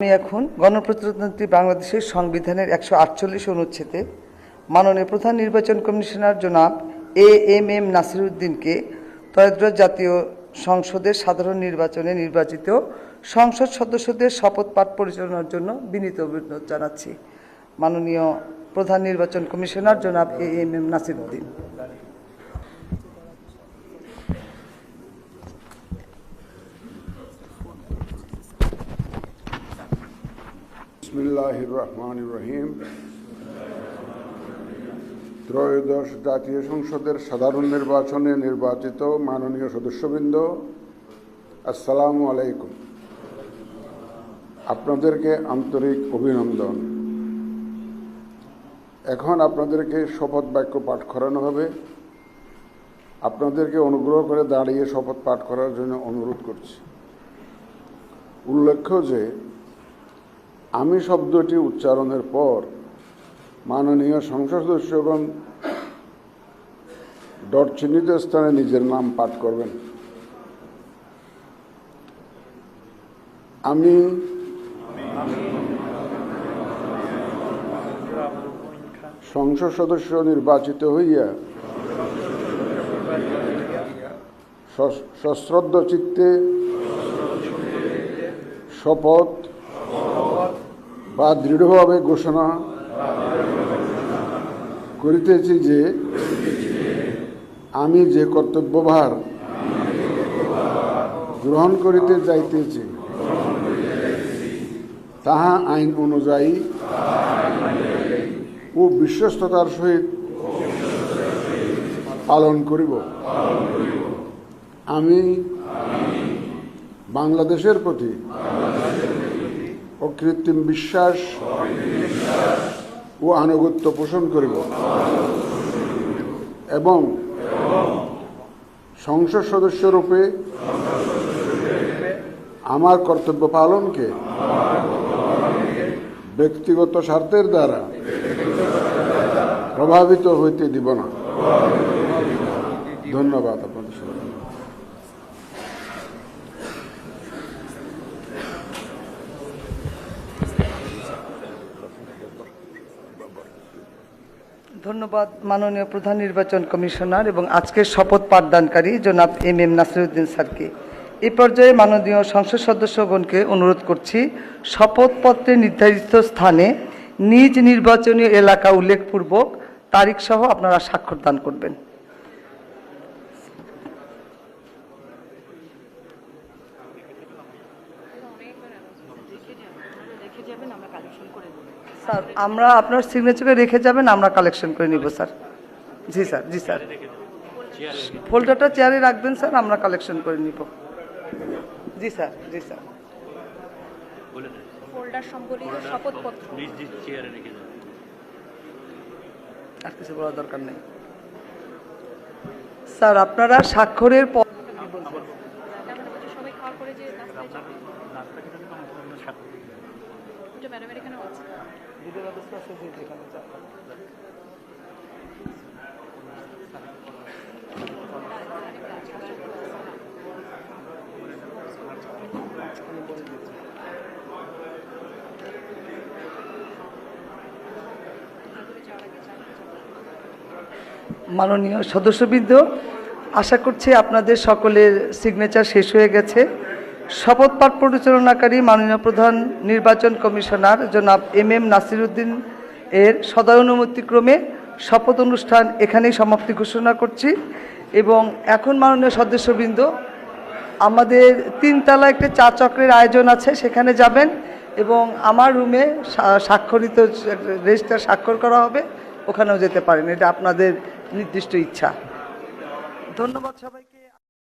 আমি এখন গণপ্রজাতন্ত্রী বাংলাদেশের সংবিধানের 148 অনুচ্ছেদে মাননীয় প্রধান নির্বাচন কমিশনার জনাব এএমএম নাসির উদ্দিনকে ত্রয়োদশ জাতীয় সংসদের সাধারণ নির্বাচনে নির্বাচিত সংসদ সদস্যদের শপথ পাঠ পরিচালনার জন্য বিনীত অনুরোধ জানাচ্ছি। মাননীয় প্রধান নির্বাচন কমিশনার জনাব এএমএম নাসির উদ্দিন। বিসমিল্লাহির রহমানির রহিম। ত্রয়োদশ জাতীয় সংসদের সাধারণ নির্বাচনে নির্বাচিত মাননীয় সদস্যবৃন্দ, আসসালামু আলাইকুম। আপনাদেরকে আন্তরিক অভিনন্দন। এখন আপনাদেরকে শপথ বাক্য পাঠ করানো হবে। আপনাদেরকে অনুগ্রহ করে দাঁড়িয়ে শপথ পাঠ করার জন্য অনুরোধ করছি। উল্লেখ্য যে আমি শব্দটি উচ্চারণের পর মাননীয় সংসদ সদস্যগণ ডট চিহ্নিত স্থানে নিজের নাম পাঠ করবেন। আমি সংসদ সদস্য নির্বাচিত হইয়া সশ্রদ্ধ চিত্তে শপথ বা দৃঢ়ভাবে ঘোষণা করিতেছি যে আমি যে কর্তব্যভার গ্রহণ করিতে যাইতেছি তাহা আইন অনুযায়ী ও বিশ্বস্ততার সহিত পালন করিব। আমি বাংলাদেশের প্রতি অকৃত্রিম বিশ্বাস ও আনুগত্য পোষণ করিব এবং সংসদ সদস্যরূপে আমার কর্তব্য পালনকে ব্যক্তিগত স্বার্থের দ্বারা প্রভাবিত হইতে দিব না। ধন্যবাদ আপনাদের সবাই। ধন্যবাদ মাননীয় প্রধান নির্বাচন কমিশনার এবং আজকের শপথ পাঠদানকারী জনাব এমএম নাসির উদ্দিন স্যারকে। এই পর্যায়ে মাননীয় সংসদ সদস্যগণকে অনুরোধ করছি শপথপত্রে নির্ধারিত স্থানে নিজ নির্বাচনী এলাকা উল্লেখপূর্বক তারিখ সহ আপনারা স্বাক্ষর দান করবেন। স্যার আমরা আপনার সিগনেচারে রেখে যাবেন, আমরা কালেকশন করে নিব স্যার। জি স্যার, জি স্যার, ফোল্ডারটা চেয়ারে রাখবেন স্যার, আমরা কালেকশন করে নিব। জি স্যার, জি স্যার। ফোল্ডার সম্বলিত শপথপত্র নিজ চেয়ারে রেখে যাবেন, আর কিছু বলার দরকার নেই স্যার। আপনারা স্বাক্ষরের পর সবাই খাওয়ার পরে যে নাস্তায় যাবে, ওটা ম্যাডামের এখানেও আছে। মাননীয় সদস্যবৃন্দ, আশা করছি আপনাদের সকলের সিগনেচার শেষ হয়ে গেছে। শপথ পাঠ পরিচালনাকারী মাননীয় প্রধান নির্বাচন কমিশনার জনাব এমএম নাসির উদ্দিন এর সদয়-অনুমতিক্রমে শপথ অনুষ্ঠান এখানেই সমাপ্তি ঘোষণা করছি। এবং এখন মাননীয় সদস্যবৃন্দ, আমাদের 3 তলা একটা চা চক্রের আয়োজন আছে, সেখানে যাবেন এবং আমার রুমে স্বাক্ষরিত রেজিস্টার স্বাক্ষর করা হবে, ওখানেও যেতে পারেন। এটা আপনাদের নির্দিষ্ট ইচ্ছা। ধন্যবাদ সবাইকে।